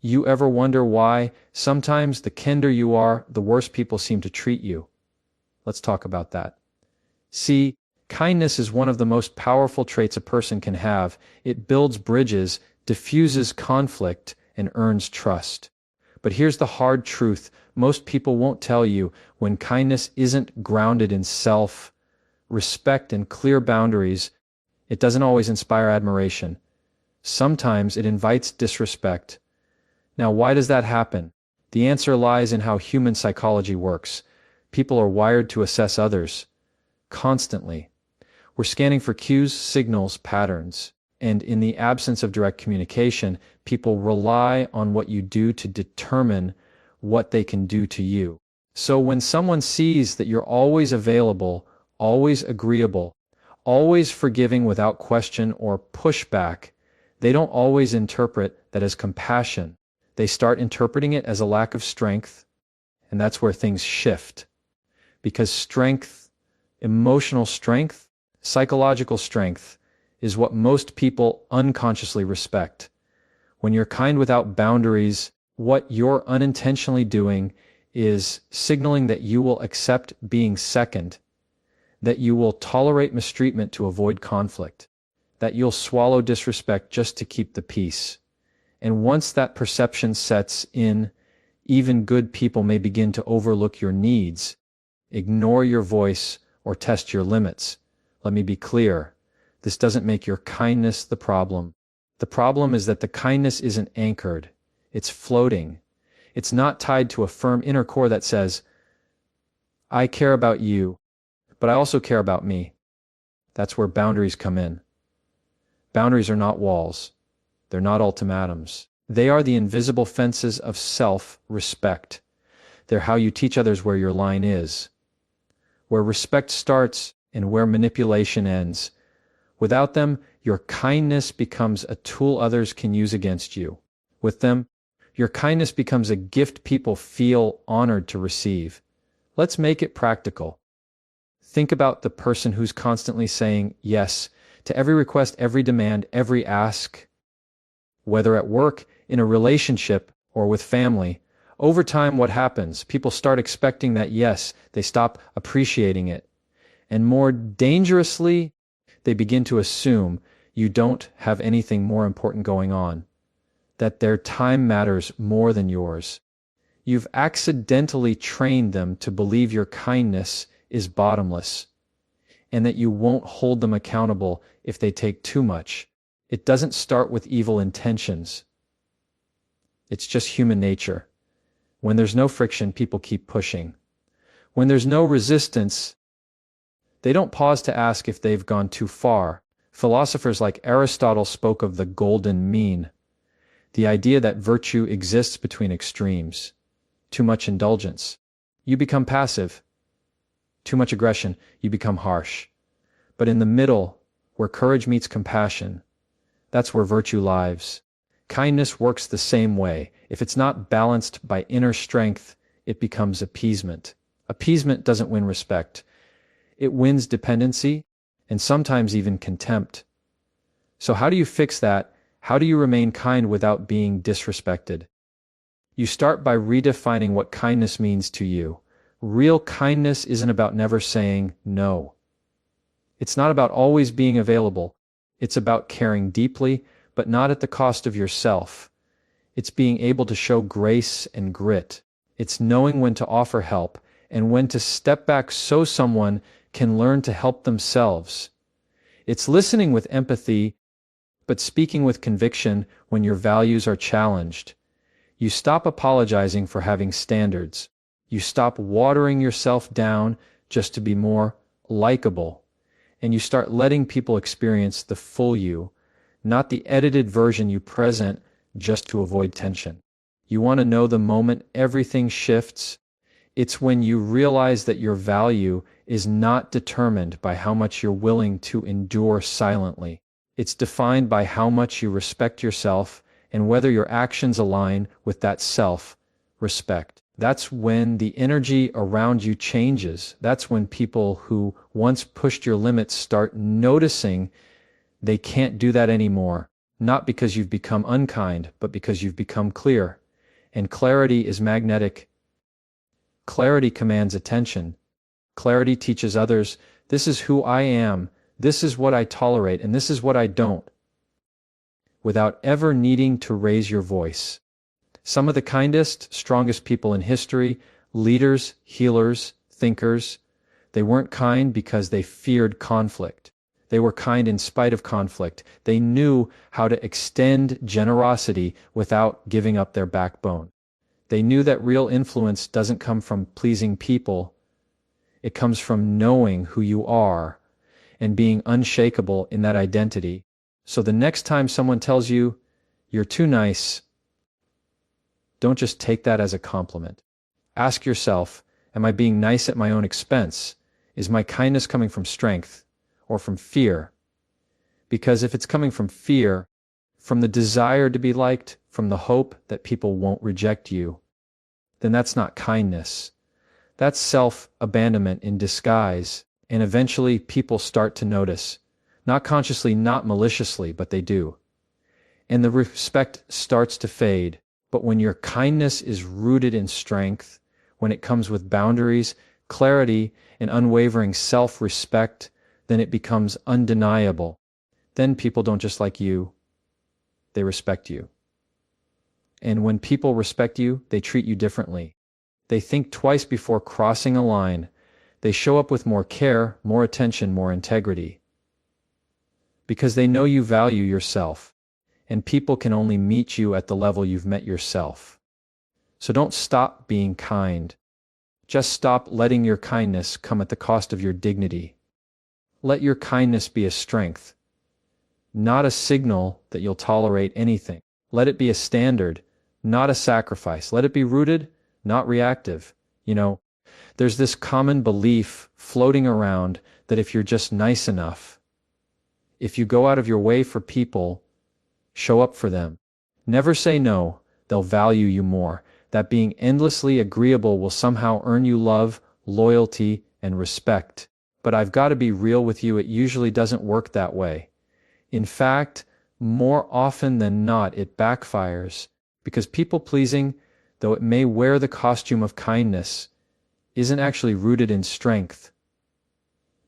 You ever wonder why sometimes the kinder you are, the worse people seem to treat you? Let's talk about that. See, kindness is one of the most powerful traits a person can have. It builds bridges, diffuses conflict, and earns trust. But here's the hard truth. Most people won't tell you when kindness isn't grounded in self, respect, and clear boundaries, it doesn't always inspire admiration. Sometimes it invites disrespect. Now, why does that happen? The answer lies in how human psychology works. People are wired to assess others constantly. We're scanning for cues, signals, patterns, and in the absence of direct communication, people rely on what you do to determine what they can do to you. So when someone sees that you're always available, always agreeable, always forgiving without question or pushback, they don't always interpret that as compassion. They start interpreting it as a lack of strength, and that's where things shift. Because strength, emotional strength, psychological strength, is what most people unconsciously respect. When you're kind without boundaries, what you're unintentionally doing is signaling that you will accept being second, that you will tolerate mistreatment to avoid conflict, that you'll swallow disrespect just to keep the peace. And once that perception sets in, even good people may begin to overlook your needs, ignore your voice, or test your limits. Let me be clear. This doesn't make your kindness the problem. The problem is that the kindness isn't anchored. It's floating. It's not tied to a firm inner core that says, I care about you, but I also care about me. That's where boundaries come in. Boundaries are not walls. They're not ultimatums. They are the invisible fences of self-respect. They're how you teach others where your line is, where respect starts and where manipulation ends. Without them, your kindness becomes a tool others can use against you. With them, your kindness becomes a gift people feel honored to receive. Let's make it practical. Think about the person who's constantly saying yes to every request, every demand, every ask. Whether at work, in a relationship, or with family, over time what happens? People start expecting that yes, they stop appreciating it. And more dangerously, they begin to assume you don't have anything more important going on, that their time matters more than yours. You've accidentally trained them to believe your kindness is bottomless, and that you won't hold them accountable if they take too much. It doesn't start with evil intentions. It's just human nature. When there's no friction, people keep pushing. When there's no resistance, they don't pause to ask if they've gone too far. Philosophers like Aristotle spoke of the golden mean, the idea that virtue exists between extremes. Too much indulgence, you become passive. Too much aggression, you become harsh. But in the middle, where courage meets compassion, that's where virtue lives. Kindness works the same way. If it's not balanced by inner strength, it becomes appeasement. Appeasement doesn't win respect. It wins dependency, and sometimes even contempt. So how do you fix that? How do you remain kind without being disrespected? You start by redefining what kindness means to you. Real kindness isn't about never saying no. It's not about always being available. It's about caring deeply, but not at the cost of yourself. It's being able to show grace and grit. It's knowing when to offer help and when to step back so someone can learn to help themselves. It's listening with empathy, but speaking with conviction when your values are challenged. You stop apologizing for having standards. You stop watering yourself down just to be more likable. And you start letting people experience the full you, not the edited version you present just to avoid tension. You want to know the moment everything shifts? It's when you realize that your value is not determined by how much you're willing to endure silently. It's defined by how much you respect yourself and whether your actions align with that self-respect. That's when the energy around you changes. That's when people who once pushed your limits start noticing they can't do that anymore. not because you've become unkind, but because you've become clear. And clarity is magnetic. Clarity commands attention. Clarity teaches others, this is who I am, this is what I tolerate, and this is what I don't, without ever needing to raise your voice. Some of the kindest, strongest people in history, leaders, healers, thinkers, they weren't kind because they feared conflict. They were kind in spite of conflict. They knew how to extend generosity without giving up their backbone. They knew that real influence doesn't come from pleasing people. It comes from knowing who you are and being unshakable in that identity. So the next time someone tells you, you're too nice, don't just take that as a compliment. Ask yourself, am I being nice at my own expense? Is my kindness coming from strength or from fear? Because if it's coming from fear, from the desire to be liked, from the hope that people won't reject you, then that's not kindness. That's self-abandonment in disguise, and eventually people start to notice. Not consciously, not maliciously, but they do. And the respect starts to fade. But when your kindness is rooted in strength, when it comes with boundaries, clarity, and unwavering self-respect, then it becomes undeniable. Then people don't just like you, they respect you. And when people respect you, they treat you differently. They think twice before crossing a line. They show up with more care, more attention, more integrity. Because they know you value yourself, and people can only meet you at the level you've met yourself. So don't stop being kind. Just stop letting your kindness come at the cost of your dignity. Let your kindness be a strength, not a signal that you'll tolerate anything. Let it be a standard, not a sacrifice. Let it be rooted, not reactive. There's this common belief floating around that if you're just nice enough, if you go out of your way for people, show up for them, never say no, they'll value you more. That being endlessly agreeable will somehow earn you love, loyalty, and respect. But I've got to be real with you, it usually doesn't work that way. In fact, more often than not, it backfires, because people-pleasing, though it may wear the costume of kindness, isn't actually rooted in strength.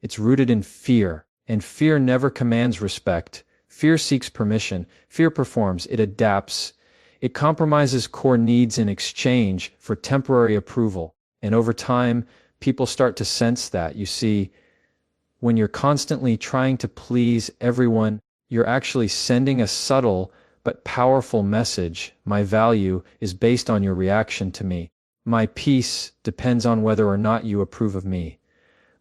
It's rooted in fear, and fear never commands respect. Fear seeks permission. Fear performs. It adapts. It compromises core needs in exchange for temporary approval. And over time, people start to sense that. You see, when you're constantly trying to please everyone, you're actually sending a subtle but powerful message. My value is based on your reaction to me. My peace depends on whether or not you approve of me.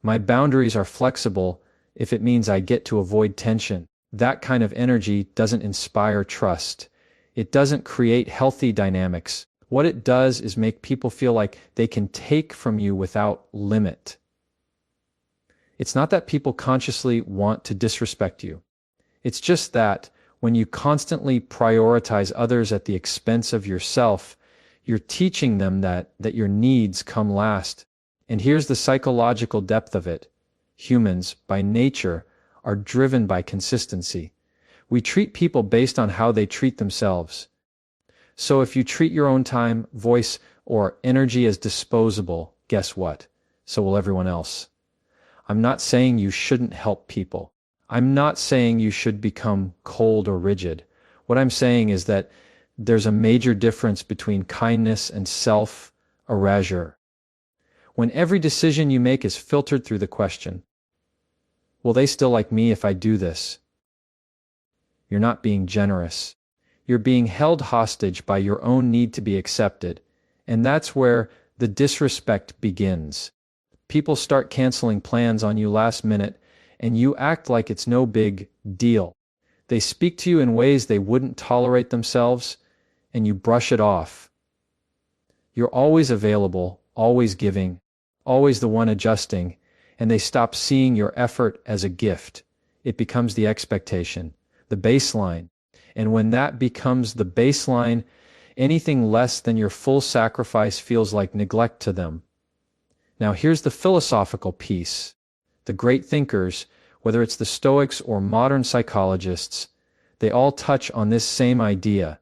My boundaries are flexible if it means I get to avoid tension. That kind of energy doesn't inspire trust. It doesn't create healthy dynamics. What it does is make people feel like they can take from you without limit. It's not that people consciously want to disrespect you. It's just that when you constantly prioritize others at the expense of yourself, you're teaching them that your needs come last. And here's the psychological depth of it. Humans, by nature, are driven by consistency. We treat people based on how they treat themselves. So if you treat your own time, voice, or energy as disposable, guess what? So will everyone else. I'm not saying you shouldn't help people. I'm not saying you should become cold or rigid. What I'm saying is that there's a major difference between kindness and self-erasure. When every decision you make is filtered through the question, will they still like me if I do this? You're not being generous. You're being held hostage by your own need to be accepted, and that's where the disrespect begins. People start canceling plans on you last minute, and you act like it's no big deal. They speak to you in ways they wouldn't tolerate themselves, and you brush it off. You're always available, always giving, always the one adjusting, and they stop seeing your effort as a gift. It becomes the expectation, the baseline. And when that becomes the baseline, anything less than your full sacrifice feels like neglect to them. Now here's the philosophical piece. The great thinkers, whether it's the Stoics or modern psychologists, They all touch on this same idea.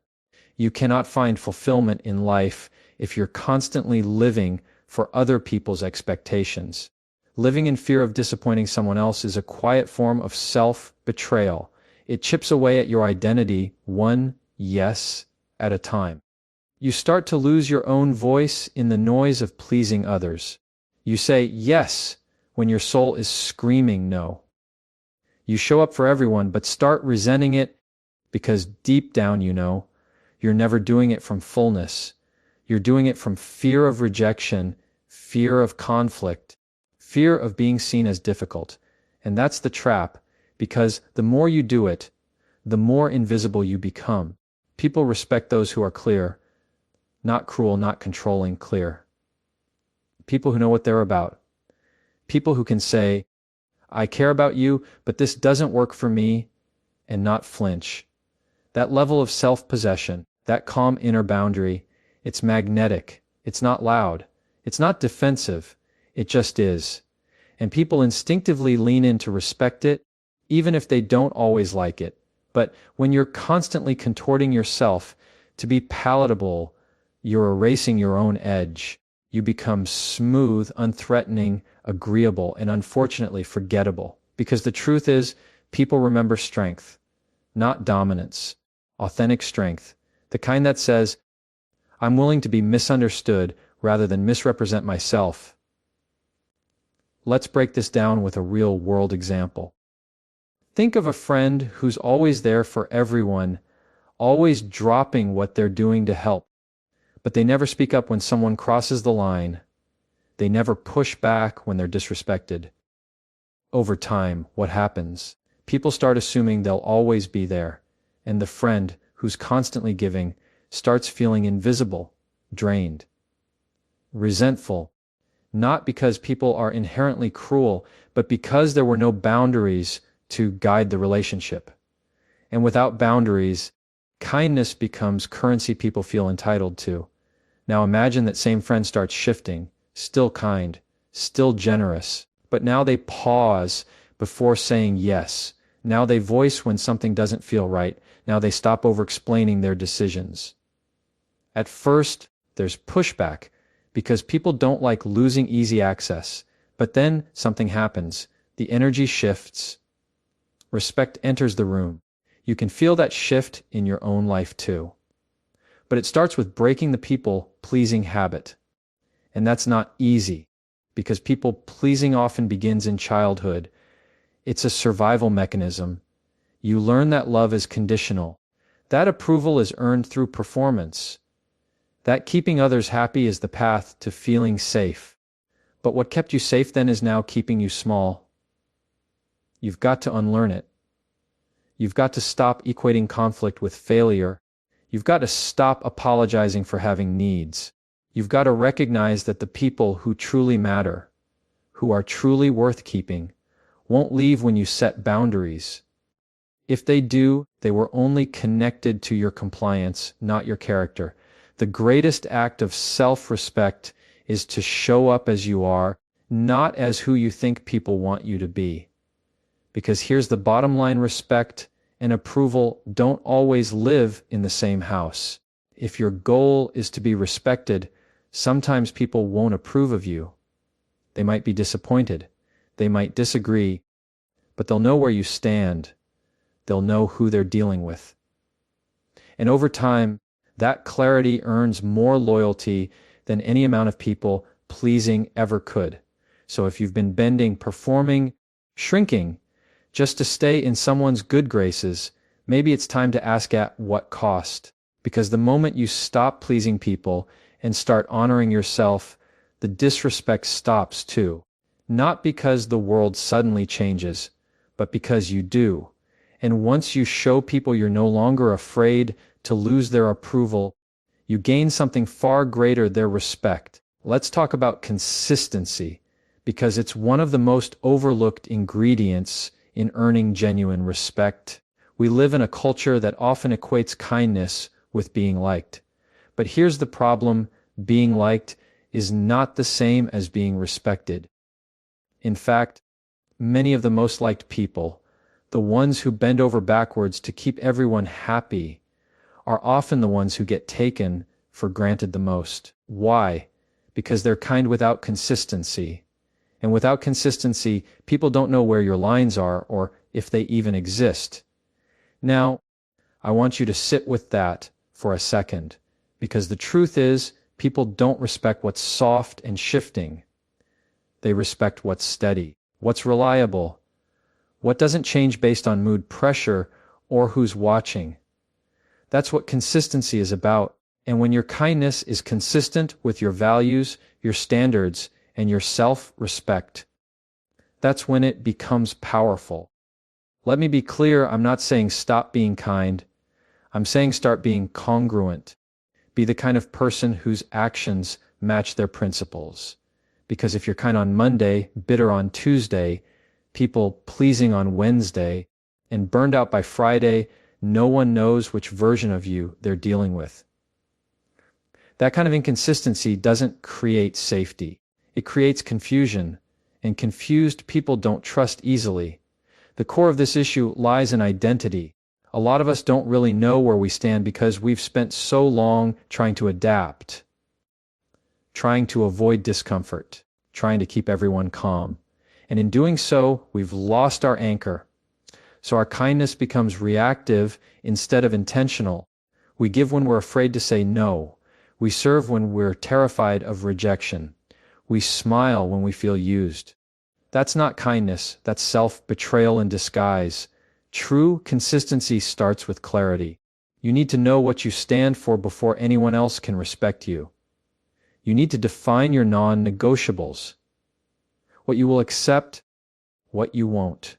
You cannot find fulfillment in life if you're constantly living for other people's expectations. Living in fear of disappointing someone else is a quiet form of self-betrayal. It chips away at your identity one yes at a time. You start to lose your own voice in the noise of pleasing others. You say yes when your soul is screaming no. You show up for everyone, but start resenting it because deep down you know you're never doing it from fullness. You're doing it from fear of rejection, fear of conflict, fear of being seen as difficult. And that's the trap, because the more you do it, the more invisible you become. People respect those who are clear, not cruel, not controlling, clear. People who know what they're about. People who can say, I care about you, but this doesn't work for me, and not flinch. That level of self-possession, that calm inner boundary, it's magnetic. It's not loud. It's not defensive. It just is. And people instinctively lean in to respect it, even if they don't always like it. But when you're constantly contorting yourself to be palatable, you're erasing your own edge. You become smooth, unthreatening, agreeable, and unfortunately forgettable. Because the truth is, people remember strength, not dominance. Authentic strength, the kind that says, I'm willing to be misunderstood rather than misrepresent myself. Let's break this down with a real-world example. Think of a friend who's always there for everyone, always dropping what they're doing to help, but they never speak up when someone crosses the line. They never push back when they're disrespected. Over time, what happens? People start assuming they'll always be there, and the friend who's constantly giving starts feeling invisible, drained, resentful, not because people are inherently cruel, but because there were no boundaries to guide the relationship. And without boundaries, kindness becomes currency people feel entitled to. Now imagine that same friend starts shifting, still kind, still generous, but now they pause before saying yes. Now they voice when something doesn't feel right. Now they stop over-explaining their decisions. At first, there's pushback, because people don't like losing easy access. But then something happens. The energy shifts. Respect enters the room. You can feel that shift in your own life too. But it starts with breaking the people-pleasing habit. And that's not easy, because people-pleasing often begins in childhood. It's a survival mechanism. You learn that love is conditional. That approval is earned through performance. That keeping others happy is the path to feeling safe. But what kept you safe then is now keeping you small. You've got to unlearn it. You've got to stop equating conflict with failure. You've got to stop apologizing for having needs. You've got to recognize that the people who truly matter, who are truly worth keeping, won't leave when you set boundaries. If they do, they were only connected to your compliance, not your character. The greatest act of self-respect is to show up as you are, not as who you think people want you to be. Because here's the bottom line: respect and approval don't always live in the same house. If your goal is to be respected, sometimes people won't approve of you. They might be disappointed. They might disagree, but they'll know where you stand. They'll know who they're dealing with. And over time, that clarity earns more loyalty than any amount of people pleasing ever could. So if you've been bending, performing, shrinking, just to stay in someone's good graces, maybe it's time to ask at what cost. Because the moment you stop pleasing people and start honoring yourself, the disrespect stops too. Not because the world suddenly changes, but because you do. And once you show people you're no longer afraid to lose their approval, you gain something far greater, their respect. Let's talk about consistency, because it's one of the most overlooked ingredients in earning genuine respect. We live in a culture that often equates kindness with being liked. But here's the problem: being liked is not the same as being respected. In fact, many of the most liked people, The ones who bend over backwards to keep everyone happy are often the ones who get taken for granted the most. Why? Because they're kind without consistency. And without consistency, people don't know where your lines are or if they even exist. Now, I want you to sit with that for a second, because the truth is, people don't respect what's soft and shifting. They respect what's steady, what's reliable, what doesn't change based on mood pressure or who's watching. That's what consistency is about. And when your kindness is consistent with your values, your standards, and your self-respect, that's when it becomes powerful. Let me be clear, I'm not saying stop being kind. I'm saying start being congruent. Be the kind of person whose actions match their principles. Because if you're kind on Monday, bitter on Tuesday, people pleasing on Wednesday, and burned out by Friday, no one knows which version of you they're dealing with. That kind of inconsistency doesn't create safety. It creates confusion, and confused people don't trust easily. The core of this issue lies in identity. A lot of us don't really know where we stand because we've spent so long trying to adapt, trying to avoid discomfort, trying to keep everyone calm. And in doing so, we've lost our anchor. So our kindness becomes reactive instead of intentional. We give when we're afraid to say no. We serve when we're terrified of rejection. We smile when we feel used. That's not kindness, that's self-betrayal in disguise. True consistency starts with clarity. You need to know what you stand for before anyone else can respect you. You need to define your non-negotiables. What you will accept, what you won't.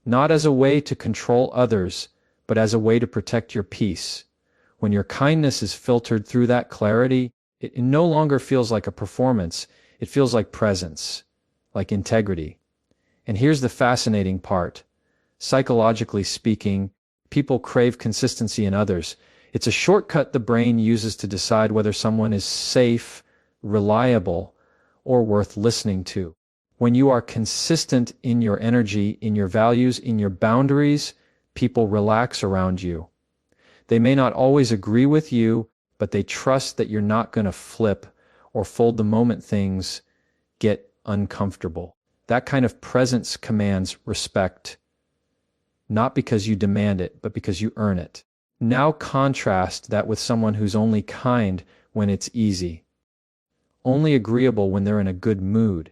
Not as a way to control others, but as a way to protect your peace. When your kindness is filtered through that clarity, it no longer feels like a performance. It feels like presence, like integrity. And here's the fascinating part. Psychologically speaking, people crave consistency in others. It's a shortcut the brain uses to decide whether someone is safe, reliable, or worth listening to. When you are consistent in your energy, in your values, in your boundaries, people relax around you. They may not always agree with you, but they trust that you're not going to flip or fold the moment things get uncomfortable. That kind of presence commands respect, not because you demand it, but because you earn it. Now contrast that with someone who's only kind when it's easy, only agreeable when they're in a good mood,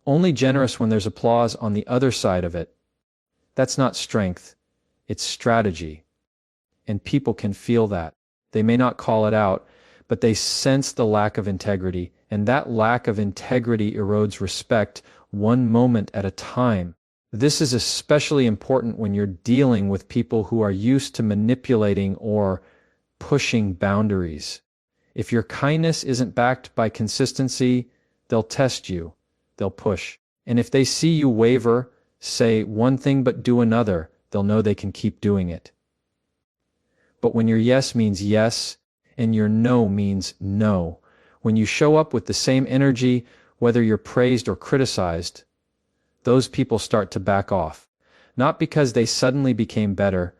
only generous when there's applause on the other side of it. That's not strength, it's strategy. And people can feel that. They may not call it out, but they sense the lack of integrity, and that lack of integrity erodes respect one moment at a time. This is especially important when you're dealing with people who are used to manipulating or pushing boundaries. If your kindness isn't backed by consistency, they'll test you, they'll push. And if they see you waver, say one thing but do another, they'll know they can keep doing it. But when your yes means yes, and your no means no, when you show up with the same energy, whether you're praised or criticized, those people start to back off. Not because they suddenly became better,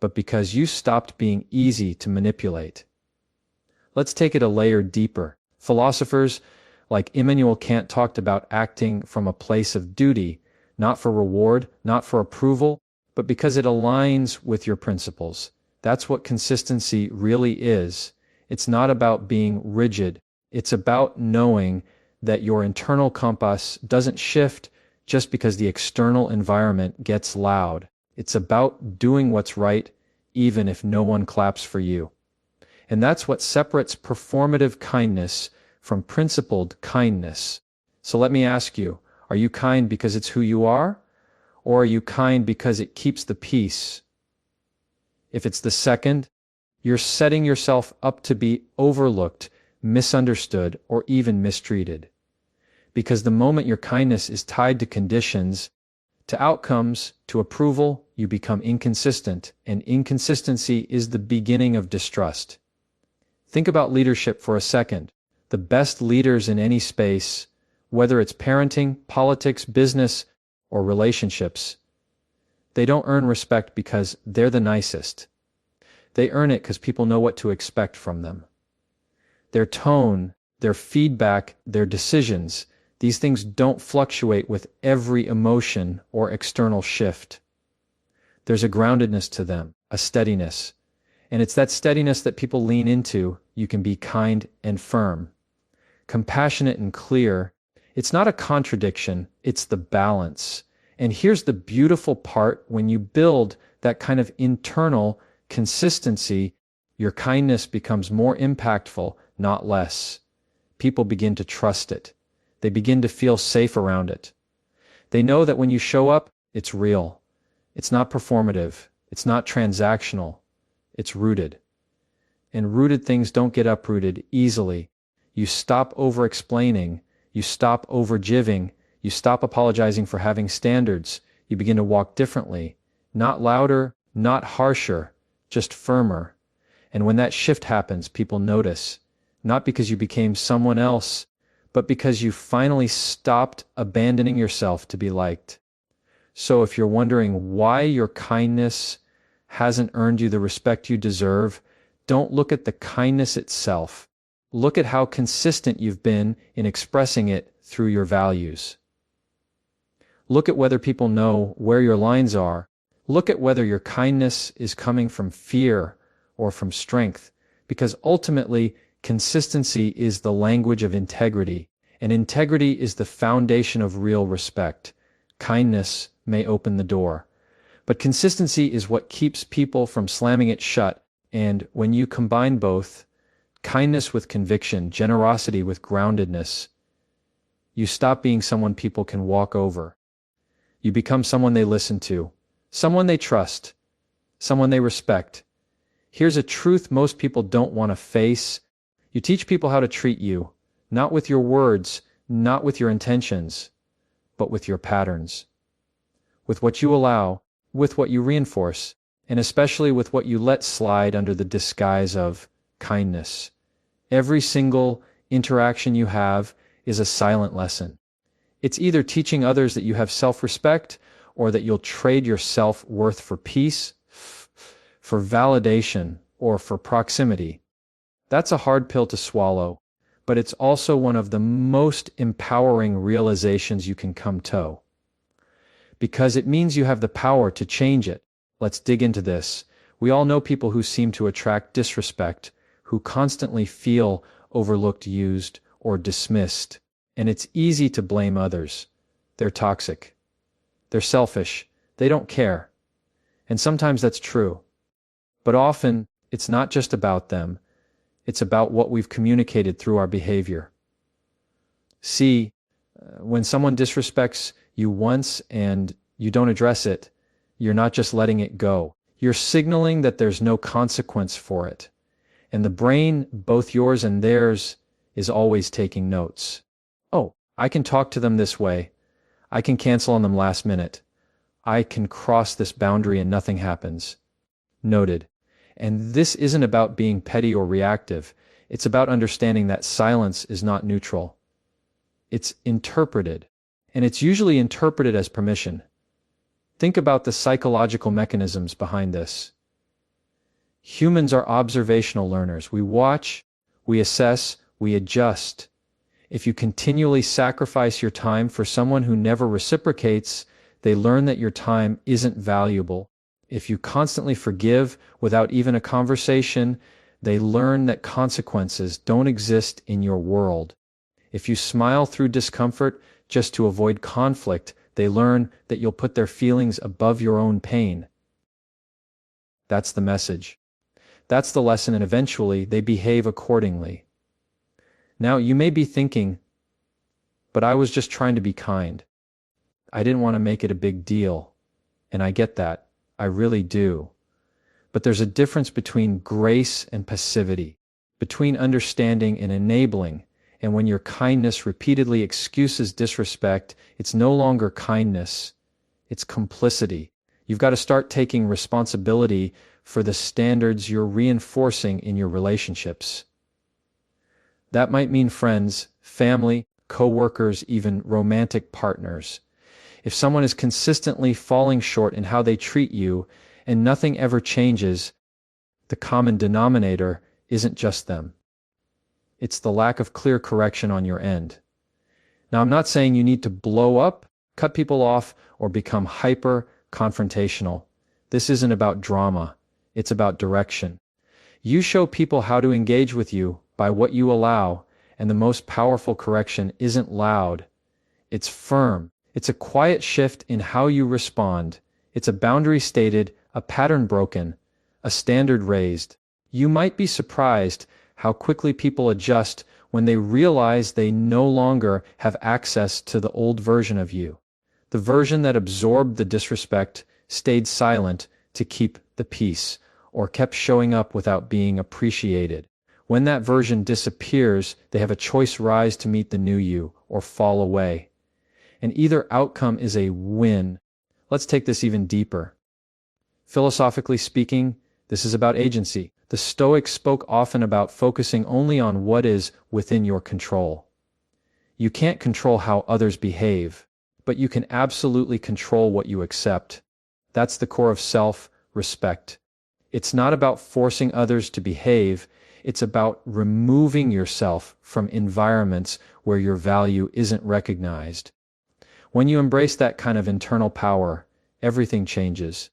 but because you stopped being easy to manipulate. Let's take it a layer deeper. Philosophers like Immanuel Kant talked about acting from a place of duty, not for reward, not for approval, but because it aligns with your principles. That's what consistency really is. It's not about being rigid. It's about knowing that your internal compass doesn't shift just because the external environment gets loud. It's about doing what's right, even if no one claps for you. And that's what separates performative kindness from principled kindness. So let me ask you, are you kind because it's who you are? Or are you kind because it keeps the peace? If it's the second, you're setting yourself up to be overlooked, misunderstood, or even mistreated. Because the moment your kindness is tied to conditions, to outcomes, to approval, you become inconsistent, and inconsistency is the beginning of distrust. Think about leadership for a second. The best leaders in any space, whether it's parenting, politics, business, or relationships, They don't earn respect because they're the nicest. They earn it because people know what to expect from them. Their tone, their feedback, their decisions, these things don't fluctuate with every emotion or external shift. There's a groundedness to them, a steadiness. And it's that steadiness that people lean into. You can be kind and firm, compassionate and clear. It's not a contradiction, it's the balance. And here's the beautiful part: when you build that kind of internal consistency, your kindness becomes more impactful, not less. People begin to trust it. They begin to feel safe around it. They know that when you show up, it's real. It's not performative. It's not transactional. It's rooted. And rooted things don't get uprooted easily. You stop over-explaining. You stop over-giving. You stop apologizing for having standards. You begin to walk differently. Not louder, not harsher, just firmer. And when that shift happens, people notice. Not because you became someone else, but because you finally stopped abandoning yourself to be liked. So if you're wondering why your kindness hasn't earned you the respect you deserve, don't look at the kindness itself. Look at how consistent you've been in expressing it through your values. Look at whether people know where your lines are. Look at whether your kindness is coming from fear or from strength, because ultimately, consistency is the language of integrity, and integrity is the foundation of real respect. Kindness may open the door, but consistency is what keeps people from slamming it shut. And when you combine both, kindness with conviction, generosity with groundedness, you stop being someone people can walk over. You become someone they listen to, someone they trust, someone they respect. Here's a truth most people don't want to face. You teach people how to treat you, not with your words, not with your intentions, but with your patterns. With what you allow, with what you reinforce, and especially with what you let slide under the disguise of kindness. Every single interaction you have is a silent lesson. It's either teaching others that you have self-respect, or that you'll trade your self-worth for peace, for validation, or for proximity. That's a hard pill to swallow, but it's also one of the most empowering realizations you can come to. Because it means you have the power to change it. Let's dig into this. We all know people who seem to attract disrespect, who constantly feel overlooked, used, or dismissed. And it's easy to blame others. They're toxic. They're selfish. They don't care. And sometimes that's true. But often, it's not just about them. It's about what we've communicated through our behavior. See, when someone disrespects you once and you don't address it, you're not just letting it go. You're signaling that there's no consequence for it. And the brain, both yours and theirs, is always taking notes. Oh, I can talk to them this way. I can cancel on them last minute. I can cross this boundary and nothing happens. Noted. And this isn't about being petty or reactive. It's about understanding that silence is not neutral. It's interpreted. And it's usually interpreted as permission. Think about the psychological mechanisms behind this. Humans are observational learners. We watch, we assess, we adjust. If you continually sacrifice your time for someone who never reciprocates, they learn that your time isn't valuable. If you constantly forgive without even a conversation, they learn that consequences don't exist in your world. If you smile through discomfort just to avoid conflict, they learn that you'll put their feelings above your own pain. That's the message. That's the lesson, and eventually they behave accordingly. Now, you may be thinking, but I was just trying to be kind. I didn't want to make it a big deal. And I get that. I really do. But there's a difference between grace and passivity, between understanding and enabling. And when your kindness repeatedly excuses disrespect, it's no longer kindness, it's complicity. You've got to start taking responsibility for the standards you're reinforcing in your relationships. That might mean friends, family, co-workers, even romantic partners. If someone is consistently falling short in how they treat you and nothing ever changes, the common denominator isn't just them. It's the lack of clear correction on your end. Now, I'm not saying you need to blow up, cut people off, or become hyper confrontational. This isn't about drama. It's about direction. You show people how to engage with you by what you allow, and the most powerful correction isn't loud. It's firm. It's a quiet shift in how you respond. It's a boundary stated, a pattern broken, a standard raised. You might be surprised how quickly people adjust when they realize they no longer have access to the old version of you. The version that absorbed the disrespect, stayed silent to keep the peace, or kept showing up without being appreciated. When that version disappears, they have a choice: rise to meet the new you or fall away. And either outcome is a win. Let's take this even deeper. Philosophically speaking, this is about agency. The Stoics spoke often about focusing only on what is within your control. You can't control how others behave, but you can absolutely control what you accept. That's the core of self-respect. It's not about forcing others to behave. It's about removing yourself from environments where your value isn't recognized. When you embrace that kind of internal power, everything changes.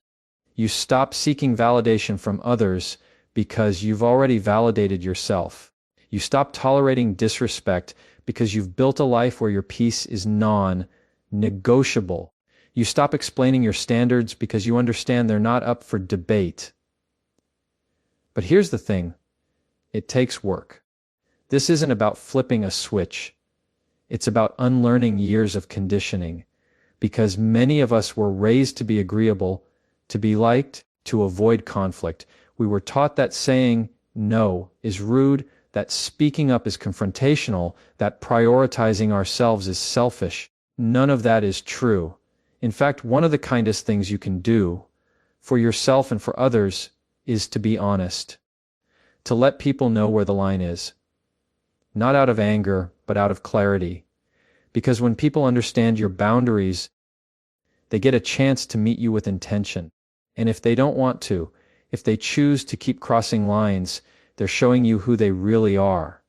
You stop seeking validation from others because you've already validated yourself. You stop tolerating disrespect because you've built a life where your peace is non-negotiable. You stop explaining your standards because you understand they're not up for debate. But here's the thing. It takes work. This isn't about flipping a switch. It's about unlearning years of conditioning, because many of us were raised to be agreeable, to be liked, to avoid conflict. We were taught that saying no is rude, that speaking up is confrontational, that prioritizing ourselves is selfish. None of that is true. In fact, one of the kindest things you can do for yourself and for others is to be honest, to let people know where the line is. Not out of anger, but out of clarity. Because when people understand your boundaries, they get a chance to meet you with intention. And if they don't want to, if they choose to keep crossing lines, they're showing you who they really are.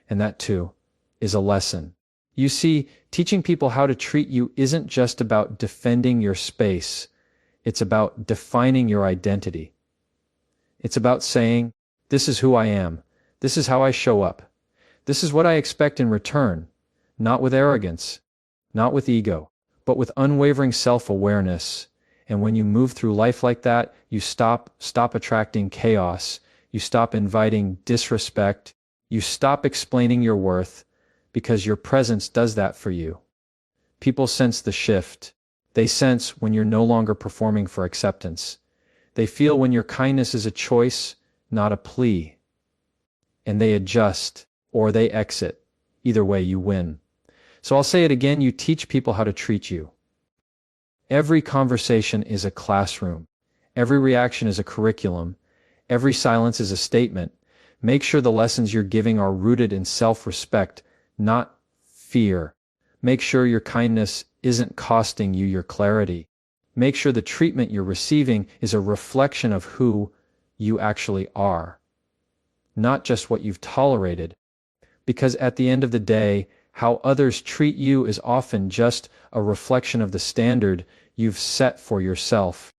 And that, too, is a lesson. You see, teaching people how to treat you isn't just about defending your space. It's about defining your identity. It's about saying, this is who I am. This is how I show up. This is what I expect in return. Not with arrogance, not with ego, but with unwavering self-awareness. And when you move through life like that, you stop attracting chaos. You stop inviting disrespect. You stop explaining your worth, because your presence does that for you. People sense the shift. They sense when you're no longer performing for acceptance. They feel when your kindness is a choice, not a plea. And they adjust, or they exit. Either way, you win. So I'll say it again, you teach people how to treat you. Every conversation is a classroom. Every reaction is a curriculum. Every silence is a statement. Make sure the lessons you're giving are rooted in self-respect, not fear. Make sure your kindness isn't costing you your clarity. Make sure the treatment you're receiving is a reflection of who you actually are, not just what you've tolerated. Because at the end of the day, how others treat you is often just a reflection of the standard you've set for yourself.